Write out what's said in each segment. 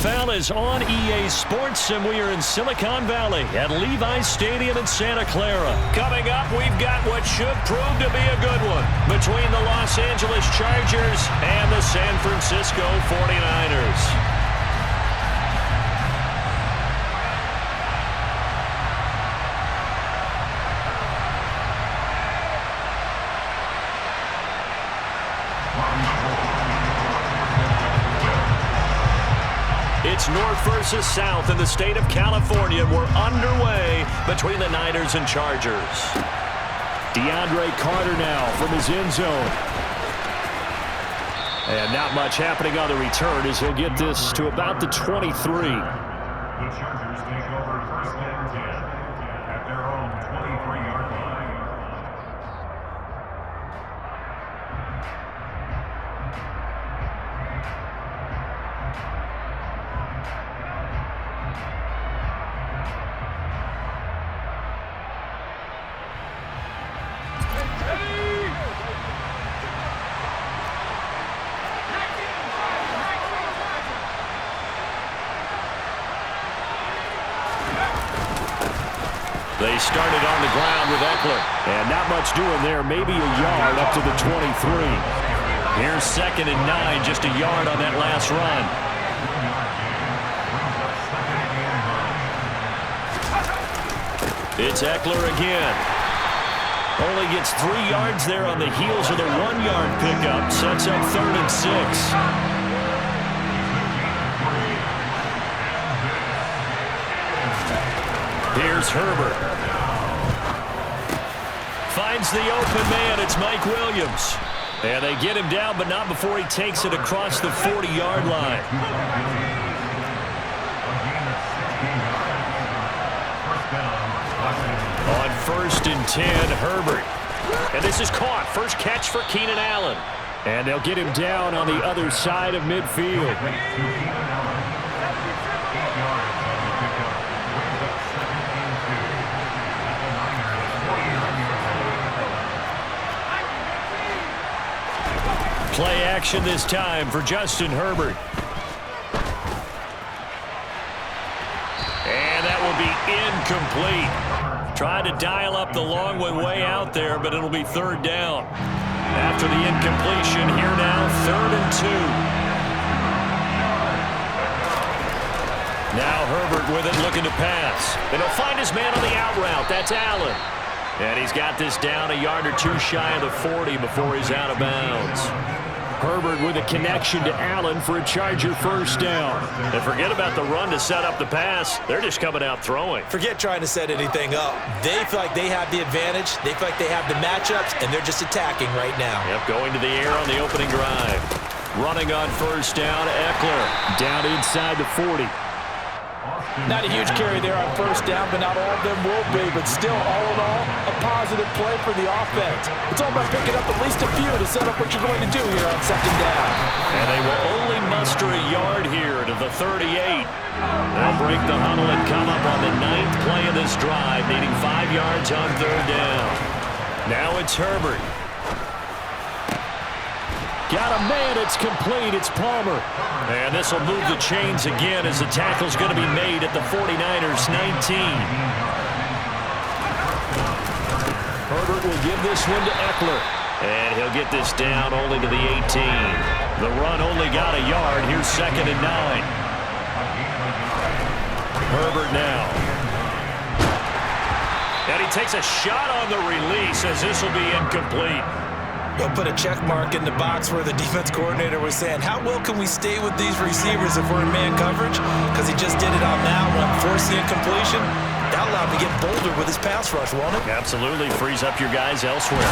NFL is on EA Sports, and we are in Silicon Valley at Levi's Stadium in Santa Clara. Coming up, we've got what should prove to be a good one between the Los Angeles Chargers and the San Francisco 49ers. It's North versus South in the state of California. We're underway between the Niners and Chargers. DeAndre Carter now from his end zone. And not much happening on the return as he'll get this to about the 23. The Chargers take over first and 10 at their own 23-yard line. They started on the ground with Eckler. And not much doing there. Maybe a yard up to the 23. Here's 2nd and 9. Just a yard on that last run. It's Eckler again. Only gets 3 yards there on the heels of the 1-yard pickup. Sets up 3rd and 6. Here's Herbert. Finds the open man. It's Mike Williams. And they get him down, but not before he takes it across the 40-yard line. On 1st and 10, Herbert. And this is caught. First catch for Keenan Allen. And they'll get him down on the other side of midfield. Play action this time for Justin Herbert. And that will be incomplete. Tried to dial up the long one way out there, but it'll be 3rd down. After the incompletion, here now, 3rd and 2. Now Herbert with it, looking to pass. And he'll find his man on the out route. That's Allen. And he's got this down a yard or 2 shy of the 40 before he's out of bounds. Herbert with a connection to Allen for a Charger 1st down. And forget about the run to set up the pass. They're just coming out throwing. Forget trying to set anything up. They feel like they have the advantage. They feel like they have the matchups, and they're just attacking right now. Yep, going to the air on the opening drive. Running on 1st down, Eckler. Down inside the 40. Not a huge carry there on 1st down, but not all of them will be. But still, all in all, a positive play for the offense. It's all about picking up at least a few to set up what you're going to do here on 2nd down. And they will only muster a yard here to the 38. They'll break the huddle and come up on the 9th play of this drive, needing 5 yards on 3rd down. Now it's Herbert. Got a man, it's complete, it's Palmer. And this will move the chains again as the tackle's going to be made at the 49ers 19. Herbert will give this one to Eckler. And he'll get this down only to the 18. The run only got a yard. Here's 2nd and 9. Herbert now. And he takes a shot on the release as this will be incomplete. They'll put a check mark in the box where the defense coordinator was saying, how well can we stay with these receivers if we're in man coverage? Because he just did it on that one, forced the incompletion. That allowed him to get bolder with his pass rush, won't it? Absolutely, frees up your guys elsewhere.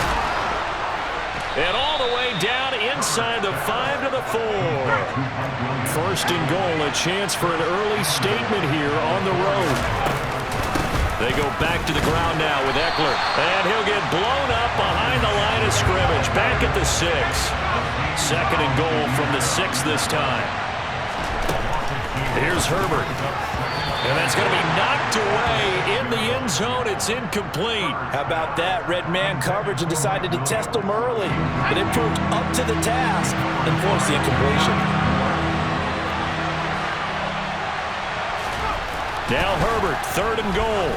And all the way down inside the 5 to the 4. 1st and goal, a chance for an early statement here on the road. They go back to the ground now with Eckler. And he'll get blown up behind the line of scrimmage. Back at the 6. 2nd and goal from the 6 this time. Here's Herbert. And that's going to be knocked away in the end zone. It's incomplete. How about that? Red man coverage and decided to test him early. But it proved up to the task and forced the incompletion. Now Herbert, 3rd and goal.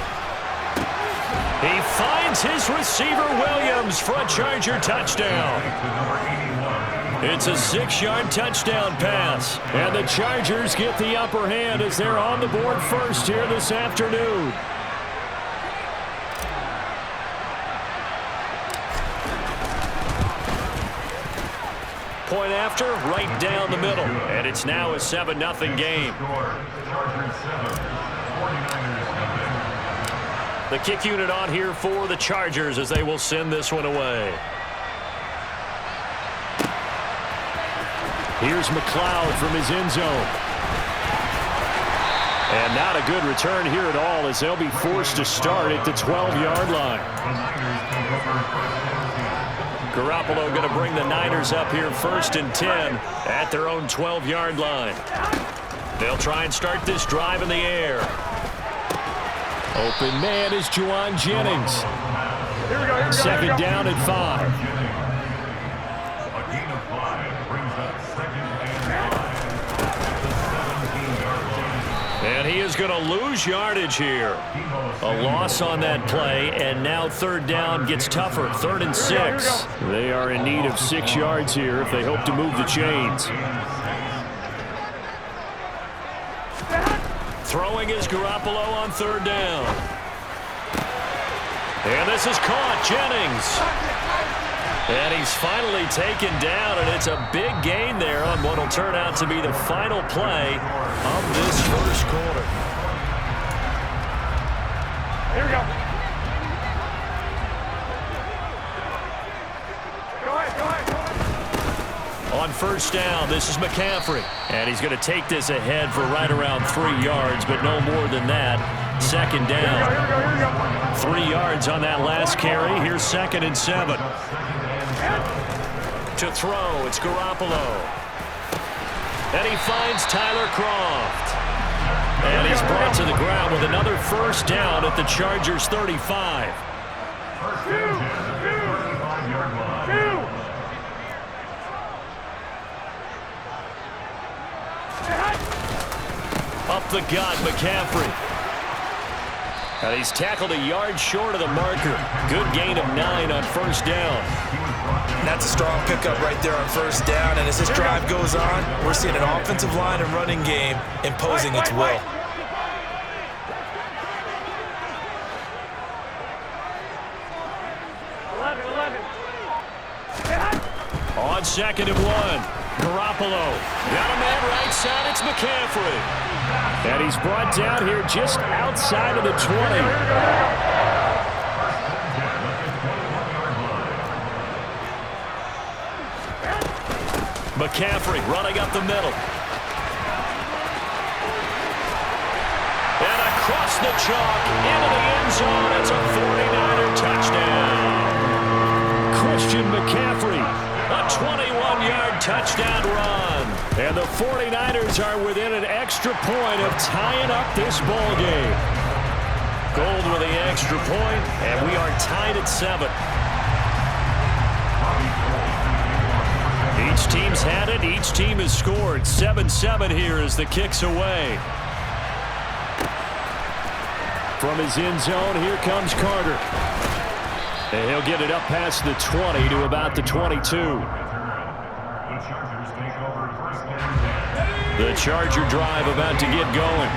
He finds his receiver Williams for a Charger touchdown. It's a 6-yard touchdown pass. And the Chargers get the upper hand as they're on the board first here this afternoon. Point after, right down the middle. And it's now a 7-0 game. The kick unit on here for the Chargers as they will send this one away. Here's McLeod from his end zone. And not a good return here at all as they'll be forced to start at the 12-yard line. Garoppolo going to bring the Niners up here 1st and 10 at their own 12-yard line. They'll try and start this drive in the air. Open man is Juwan Jennings. Second down at 5. And he is going to lose yardage here. A loss on that play, and now 3rd down gets tougher. 3rd and 6. They are in need of 6 yards here if they hope to move the chains. Throwing is Garoppolo on 3rd down. And this is caught. Jennings. And he's finally taken down, and it's a big gain there on what will turn out to be the final play of this first quarter. Here we go. Go ahead. On 1st down, this is McCaffrey. And he's going to take this ahead for right around 3 yards, but no more than that. 2nd down. Here we go. 3 yards on that last carry. Here's 2nd and 7. To throw, it's Garoppolo. And he finds Tyler Kroft. And he's brought to the ground with another 1st down at the Chargers' 35. Up the gut, McCaffrey. And he's tackled a yard short of the marker. Good gain of 9 on 1st down. That's a strong pickup right there on 1st down. And as this drive goes on, we're seeing an offensive line and running game imposing its will. On 2nd and 1, Garoppolo. Got a man right side, it's McCaffrey. And he's brought down here just outside of the 20. McCaffrey running up the middle. And across the chalk into the end zone. It's a 49er touchdown. Christian McCaffrey, a 21-yard touchdown run. And the 49ers are within an extra point of tying up this ball game. Gold with the extra point, and we are tied at 7. Each team's had it. Each team has scored. 7-7 here as the kick's away. From his end zone, here comes Carter. And he'll get it up past the 20 to about the 22. The Charger drive about to get going.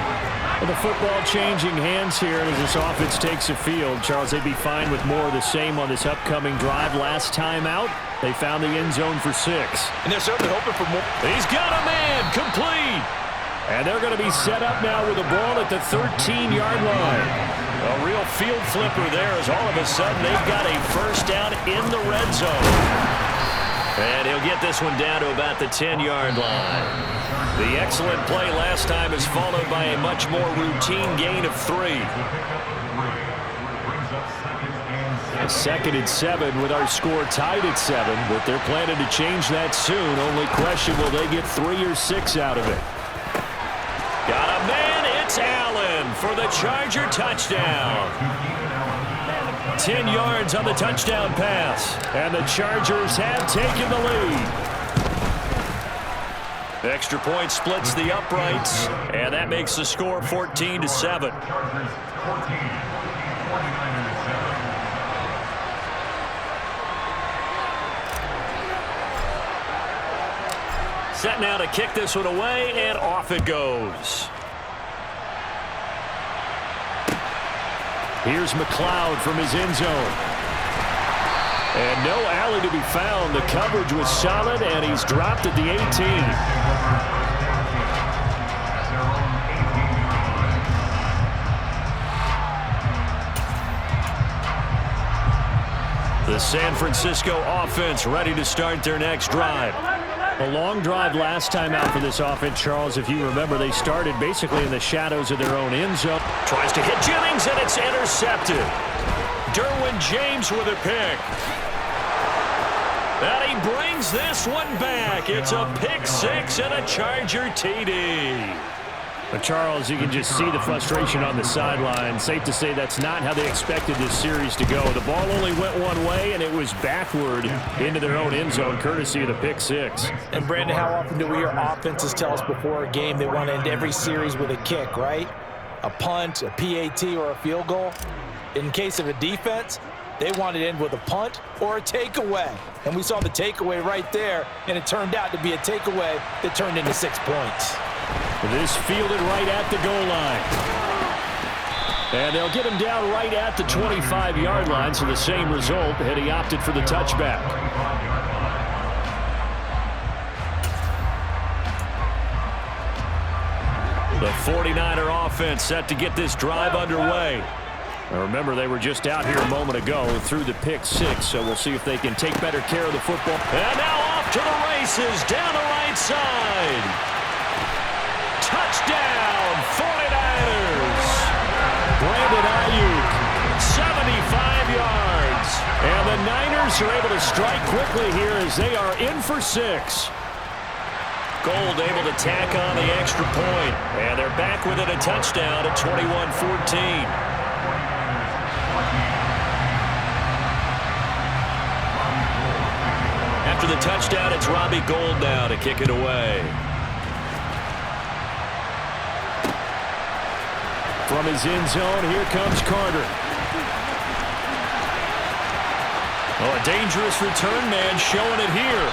And the football changing hands here as this offense takes the field. Charles, they'd be fine with more of the same on this upcoming drive. Last time out, they found the end zone for 6. And they're certainly hoping for more. He's got a man, complete. And they're going to be set up now with the ball at the 13-yard line. A real field flipper there as all of a sudden they've got a 1st down in the red zone. And he'll get this one down to about the 10-yard line. The excellent play last time is followed by a much more routine gain of 3. A 2nd and 7 with our score tied at 7, but they're planning to change that soon. Only question, will they get 3 or 6 out of it? Got a man, it's Allen for the Charger touchdown. 10 yards on the touchdown pass, and the Chargers have taken the lead. Extra point splits the uprights, and that makes the score 14-7. Chargers 14, 49ers 7. Set now to kick this one away, and off it goes. Here's McLeod from his end zone. And no alley to be found. The coverage was solid, and he's dropped at the 18. The San Francisco offense ready to start their next drive. A long drive last time out for this offense, Charles. If you remember, they started basically in the shadows of their own end zone. Tries to hit Jennings, and it's intercepted. Derwin James with a pick. And he brings this one back. It's a pick six and a Charger TD. But Charles, you can just see the frustration on the sideline. Safe to say that's not how they expected this series to go. The ball only went one way, and it was backward into their own end zone, courtesy of the pick six. And, Brandon, how often do we hear offenses tell us before a game they want to end every series with a kick, right? A punt, a PAT, or a field goal. In case of a defense, they want to end with a punt or a takeaway. And we saw the takeaway right there, and it turned out to be a takeaway that turned into 6 points. This fielded right at the goal line. And they'll get him down right at the 25-yard line, so the same result, and he opted for the touchback. The 49er offense set to get this drive underway. Now remember, they were just out here a moment ago through the pick six, so we'll see if they can take better care of the football. And now off to the races down the right side. Touchdown, 49ers. Brandon Ayuk, 75 yards. And the Niners are able to strike quickly here as they are in for 6. Gold able to tack on the extra point. And they're back within a touchdown at 21-14. After the touchdown, it's Robbie Gould now to kick it away. From his end zone, here comes Carter. Oh, a dangerous return man showing it here.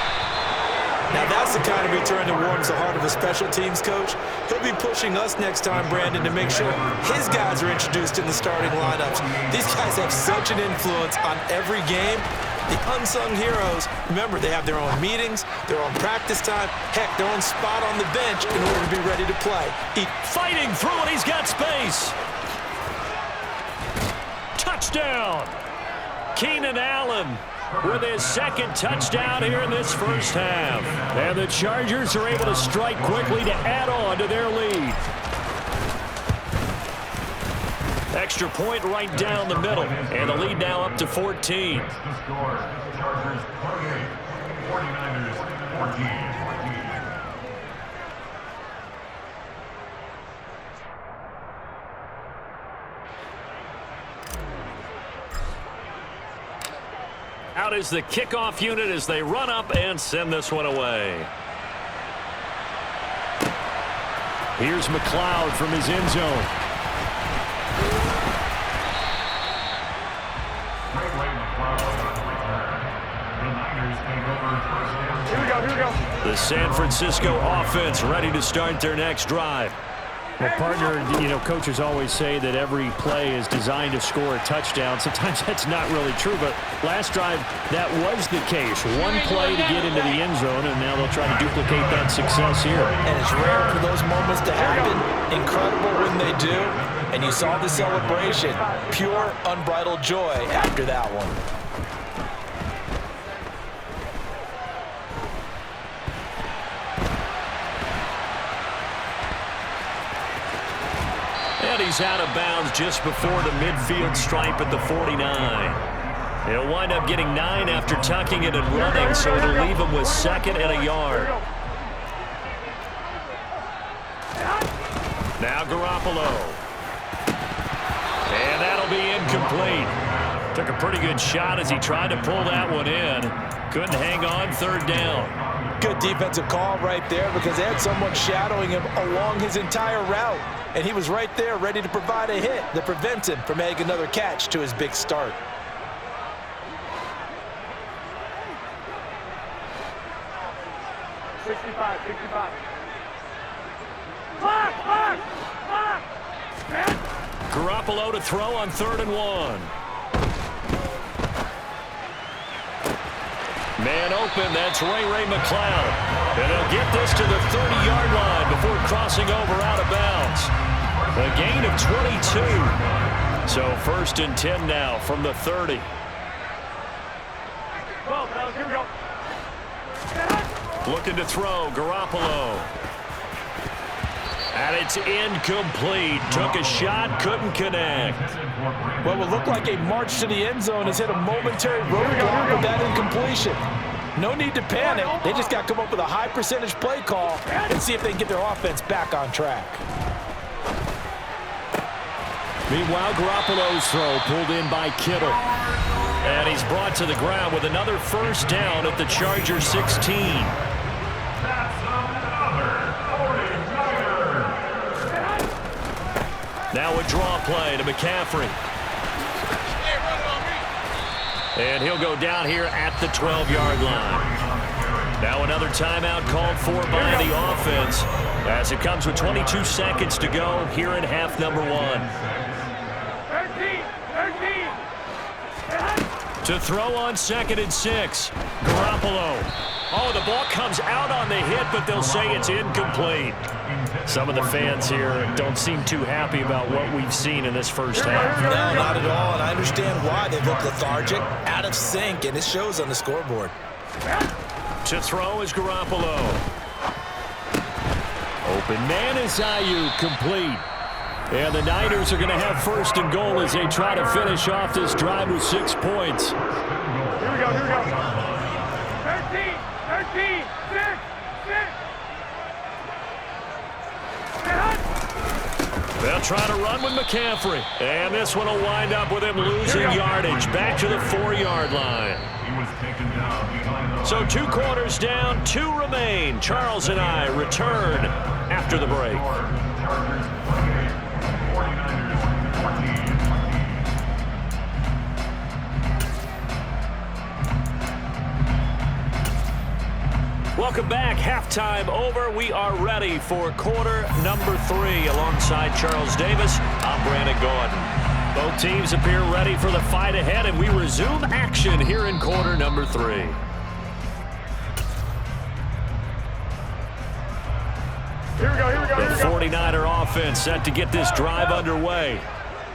Now that's the kind of return that warms the heart of a special teams coach. He'll be pushing us next time, Brandon, to make sure his guys are introduced in the starting lineups. These guys have such an influence on every game. The unsung heroes, remember, they have their own meetings, their own practice time, heck, their own spot on the bench in order to be ready to play. Fighting through it, he's got space. Touchdown. Keenan Allen with his second touchdown here in this first half. And the Chargers are able to strike quickly to add on to their lead. Extra point right down the middle. And the lead now up to 14. The score, Chargers 28, 49ers 14. Out is the kickoff unit as they run up and send this one away. Here's McLeod from his end zone. Here we go. The San Francisco offense ready to start their next drive. Well, partner, you know, coaches always say that every play is designed to score a touchdown. Sometimes that's not really true, but last drive, that was the case. One play to get into the end zone, and now they'll try to duplicate that success here. And it's rare for those moments to happen. Incredible when they do. And you saw the celebration. Pure, unbridled joy after that one. And he's out of bounds just before the midfield stripe at the 49. He'll wind up getting 9 after tucking it and running, so it'll leave him with 2nd and a yard. Now Garoppolo. And that'll be incomplete. Took a pretty good shot as he tried to pull that one in. Couldn't hang on, 3rd down. Good defensive call right there because they had someone shadowing him along his entire route. And he was right there ready to provide a hit that prevents him from making another catch to his big start. Garoppolo to throw on 3rd and 1. Man open, that's Ray McCloud. And he'll get this to the 30-yard line before crossing over out of bounds. A gain of 22. So 1st and 10 now from the 30. Here we go. Looking to throw, Garoppolo. And it's incomplete. Took a shot, couldn't connect. What would look like a march to the end zone has hit a momentary roadblock with that incompletion. No need to panic. They just got to come up with a high percentage play call and see if they can get their offense back on track. Meanwhile, Garoppolo's throw pulled in by Kittle. And he's brought to the ground with another 1st down at the Chargers 16. Now a draw play to McCaffrey. And he'll go down here at the 12-yard line. Now another timeout called for by the offense as it comes with 22 seconds to go here in half number 1. 13. To throw on 2nd and 6. Garoppolo. Oh, the ball comes out on the hit, but they'll say it's incomplete. Some of the fans here don't seem too happy about what we've seen in this first half. No, not at all, and I understand why. They look lethargic, out of sync, and it shows on the scoreboard. To throw is Garoppolo. Open man is Ayuk, complete. And the Niners are going to have 1st and goal as they try to finish off this drive with 6 points. Here we go. 13, 6. They'll try to run with McCaffrey. And this one will wind up with him losing yardage back to the 4-yard line. So 2 quarters down, 2 remain. Charles and I return after the break. Welcome back. Halftime over. We are ready for quarter number 3. Alongside Charles Davis, I'm Brandon Gordon. Both teams appear ready for the fight ahead, and we resume action here in quarter number 3. Here we go. The 49er offense set to get this drive underway.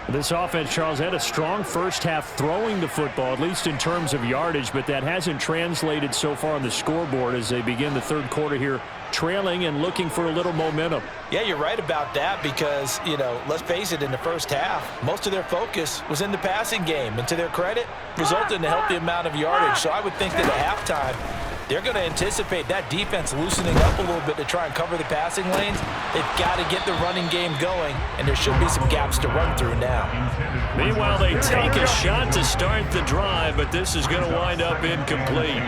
This offense, Charles, had a strong first half throwing the football, at least in terms of yardage, but that hasn't translated so far on the scoreboard as they begin the 3rd quarter here, trailing and looking for a little momentum. Yeah, you're right about that because, let's face it, in the first half, most of their focus was in the passing game, and to their credit, resulted in a healthy amount of yardage. So I would think that at halftime, they're going to anticipate that defense loosening up a little bit to try and cover the passing lanes. They've got to get the running game going, and there should be some gaps to run through now. Meanwhile, they take a shot to start the drive, but this is going to wind up incomplete.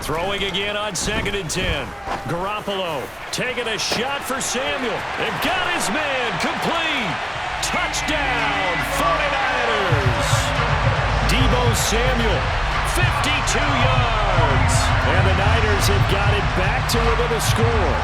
Throwing again on 2nd and 10. Garoppolo taking a shot for Samuel. They've got his man complete. Touchdown, 49ers. Deebo Samuel, 52 yards. And the Niners have got it back to within a score.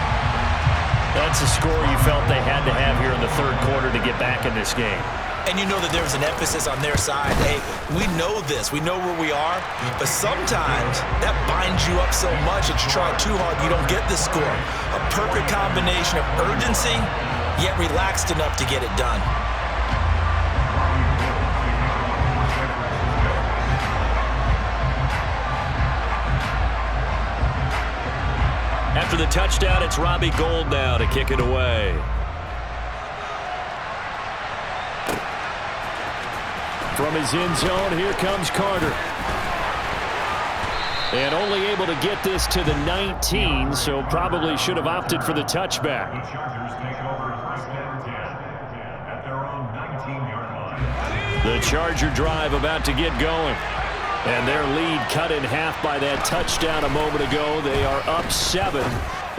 That's a score you felt they had to have here in the 3rd quarter to get back in this game. And you know that there was an emphasis on their side. Hey, we know this. We know where we are. But sometimes that binds you up so much that you try too hard, you don't get the score. A perfect combination of urgency, yet relaxed enough to get it done. After the touchdown, it's Robbie Gould now to kick it away. From his end zone, here comes Carter. And only able to get this to the 19, so probably should have opted for the touchback. The Chargers take over first and 10 at their own 19-yard line. The Charger drive about to get going. And their lead cut in half by that touchdown a moment ago. They are up 7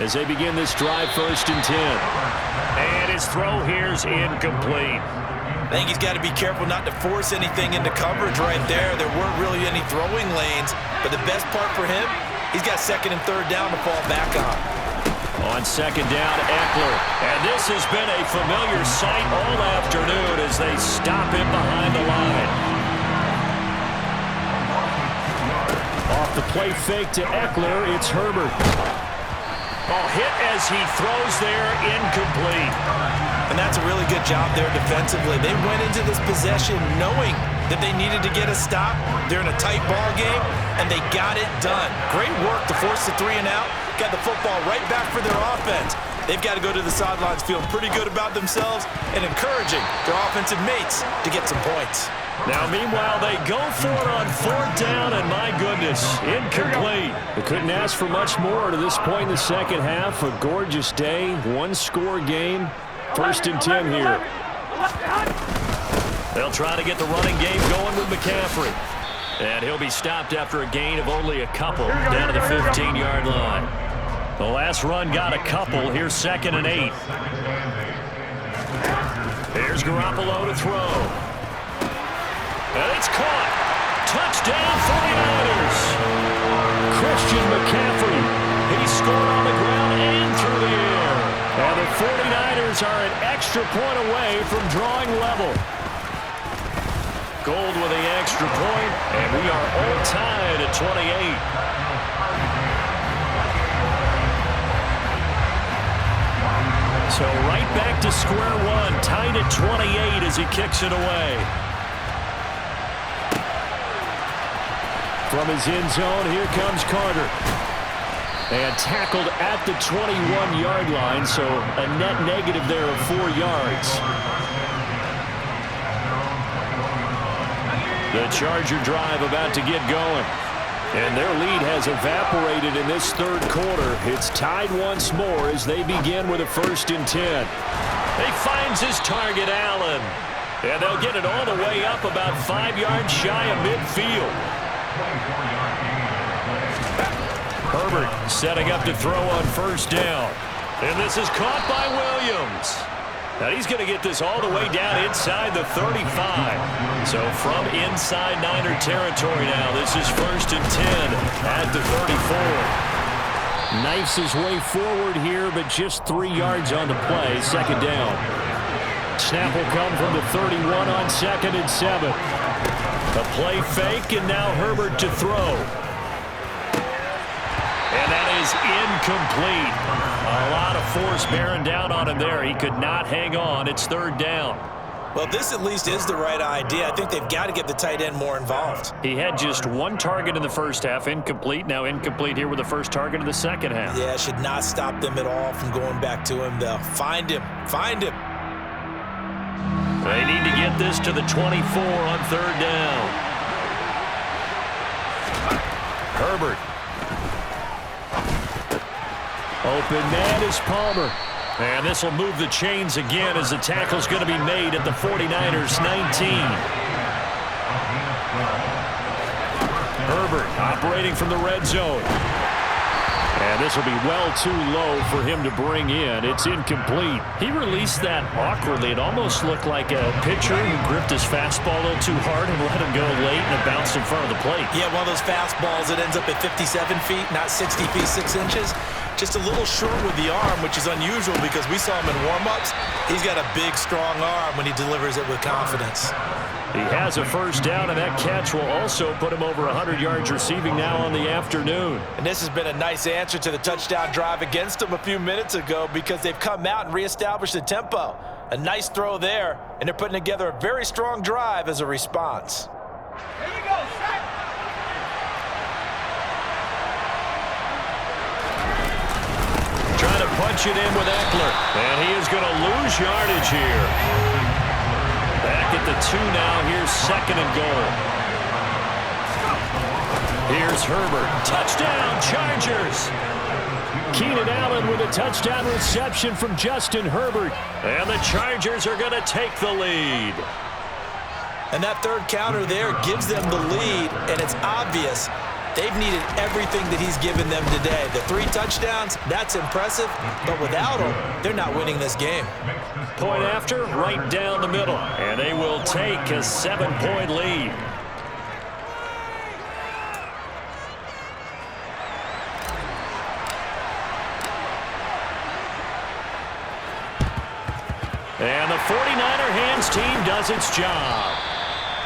as they begin this drive first and 10. And his throw here's incomplete. I think he's got to be careful not to force anything into coverage right there. There weren't really any throwing lanes, but the best part for him, he's got second and third down to fall back on. On second down, Eckler. And this has been a familiar sight all afternoon as they stop him behind the line. Off the play fake to Eckler, it's Herbert. Hit as he throws there, incomplete. And that's a really good job there defensively. They went into this possession knowing that they needed to get a stop. They're in a tight ball game, and they got it done. Great work to force the 3 and out. Got the football right back for their offense. They've got to go to the sidelines feeling pretty good about themselves and encouraging their offensive mates to get some points. Now, meanwhile, they go for it on fourth down, and my goodness, incomplete. They couldn't ask for much more to this point in the second half. A gorgeous day, one-score game. First and 10 here. They'll try to get the running game going with McCaffrey. And he'll be stopped after a gain of only a couple down to the 15-yard line. The last run got a couple. Here's second and 8. Here's Garoppolo to throw. And it's caught. Touchdown, 49ers. Christian McCaffrey. He scored on the ground and through the air. And the 49ers are an extra point away from drawing level. Gold with the extra point, and we are all tied at 28. So right back to square one, tied at 28 as he kicks it away. From his end zone, here comes Carter. And tackled at the 21-yard line, so a net negative there of 4 yards. The Charger drive about to get going. And their lead has evaporated in this third quarter. It's tied once more as they begin with a first and 10. He finds his target, Allen. And they'll get it all the way up about 5 yards shy of midfield. Herbert setting up to throw on first down. And this is caught by Williams. Now he's going to get this all the way down inside the 35. So from inside Niner territory now, this is first and 10 at the 34. Knifes his way forward here, but just 3 yards on the play. Second down. Snap will come from the 31 on second and 7. A play fake, and now Herbert to throw. And that is incomplete. A lot of force bearing down on him there. He could not hang on. It's third down. Well, this at least is the right idea. I think they've got to get the tight end more involved. He had just 1 target in the first half, incomplete. Now incomplete here with the first target in the second half. Yeah, should not stop them at all from going back to him, though. Find him. Find him. They need to get this to the 24 on third down. Herbert. Open man is Palmer. And this will move the chains again as the tackle's going to be made at the 49ers 19. Herbert operating from the red zone. And this will be well too low for him to bring in. It's incomplete. He released that awkwardly. It almost looked like a pitcher who gripped his fastball a little too hard and let him go late and it bounced in front of the plate. Yeah, one of those fastballs that ends up at 57 feet, not 60 feet, 6 inches. Just a little short with the arm, which is unusual because we saw him in warm-ups. He's got a big, strong arm when he delivers it with confidence. He has a first down, and that catch will also put him over 100 yards receiving now on the afternoon. And this has been a nice answer to the touchdown drive against them a few minutes ago because they've come out and reestablished the tempo. A nice throw there, and they're putting together a very strong drive as a response. Here we go, set. Trying to punch it in with Eckler, and he is going to lose yardage here. Back at the 2 now. Here's second and goal. Here's Herbert. Touchdown, Chargers. Keenan Allen with a touchdown reception from Justin Herbert. And the Chargers are going to take the lead. And that third counter there gives them the lead, and it's obvious they've needed everything that he's given them today. The 3 touchdowns, that's impressive, but without him, they're not winning this game. Point after, right down the middle. And they will take a 7-point lead. And the 49er hands team does its job.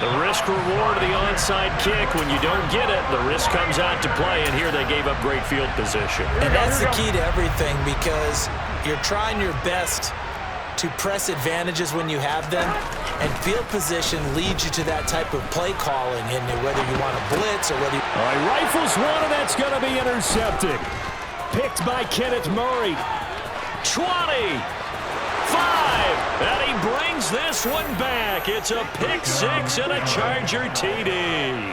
The risk-reward of the onside kick, when you don't get it, the risk comes out to play, and here they gave up great field position. And that's the key to everything, because you're trying your best to press advantages when you have them, and field position leads you to that type of play calling, and whether you want to blitz or whether you... All right, rifles one, and that's going to be intercepted. Picked by Kenneth Murray. 20. 5, and he brings this one back. It's a pick 6 and a Charger TD.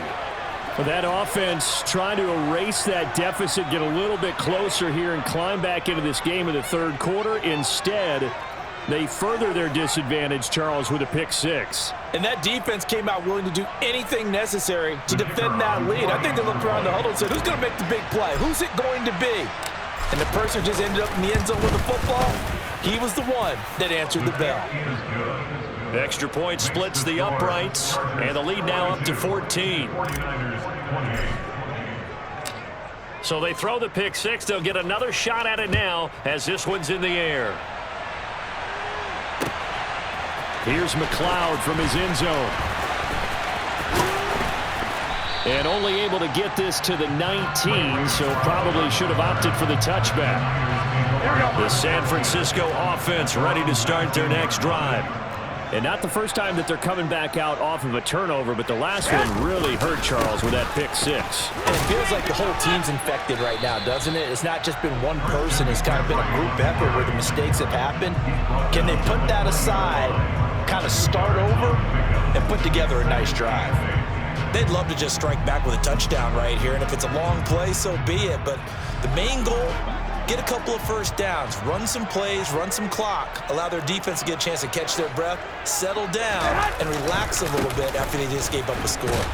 Well, that offense trying to erase that deficit, get a little bit closer here and climb back into this game in the third quarter. Instead, they further their disadvantage, Charles, with a pick 6. And that defense came out willing to do anything necessary to defend that lead. I think they looked around the huddle and said, who's going to make the big play? Who's it going to be? And the person just ended up in the end zone with the football. He was the one that answered the bell. Extra point splits the uprights, and the lead now up to 14. So they throw the pick 6. They'll get another shot at it now as this one's in the air. Here's McLeod from his end zone. And only able to get this to the 19, so probably should have opted for the touchback. The San Francisco offense ready to start their next drive. And not the first time that they're coming back out off of a turnover, but the last one really hurt Charles with that pick 6. And it feels like the whole team's infected right now, doesn't it? It's not just been one person. It's kind of been a group effort where the mistakes have happened. Can they put that aside, kind of start over, and put together a nice drive? They'd love to just strike back with a touchdown right here, and if it's a long play, so be it. But the main goal, get a couple of first downs, run some plays, run some clock, allow their defense to get a chance to catch their breath, settle down, and relax a little bit after they just gave up a score.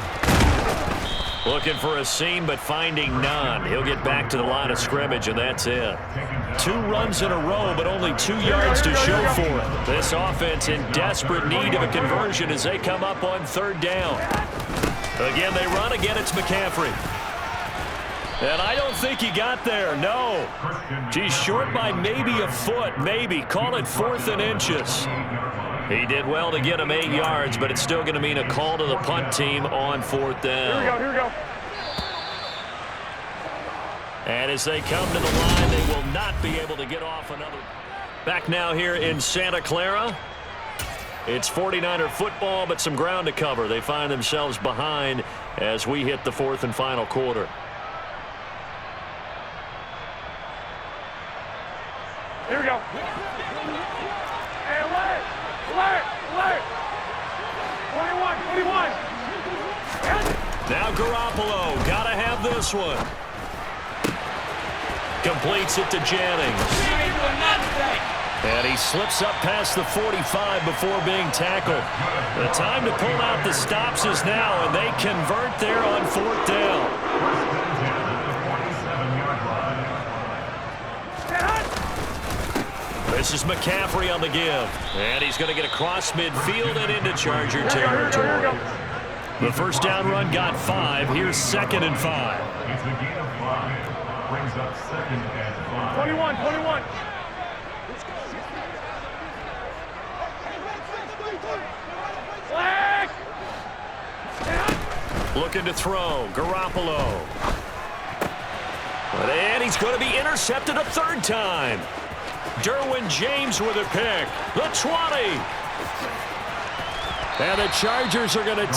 Looking for a seam, but finding none. He'll get back to the line of scrimmage, and that's it. 2 runs in a row, but only 2 yards to show for it. This offense in desperate need of a conversion as they come up on 3rd down. Again, they run. Again, it's McCaffrey. And I don't think he got there, no. He's short by maybe a foot, maybe. Call it 4th and inches. He did well to get him 8 yards, but it's still going to mean a call to the punt team on 4th down. Here we go. And as they come to the line, they will not be able to get off another. Back now here in Santa Clara. It's 49er football, but some ground to cover. They find themselves behind as we hit the 4th and final quarter. Here we go. Hey, alert! 21. Now Garoppolo, gotta have this one. Completes it to Jennings. And he slips up past the 45 before being tackled. The time to pull out the stops is now, and they convert there on 4th down. This is McCaffrey on the give. And he's going to get across midfield and into Charger territory. The first down run got 5. Here's 2nd and 5. It's a gain of 5. Brings up 2nd and 5. 21. Looking to throw. Garoppolo. And he's going to be intercepted a 3rd time. Derwin James with a pick. The 20. And the Chargers are going to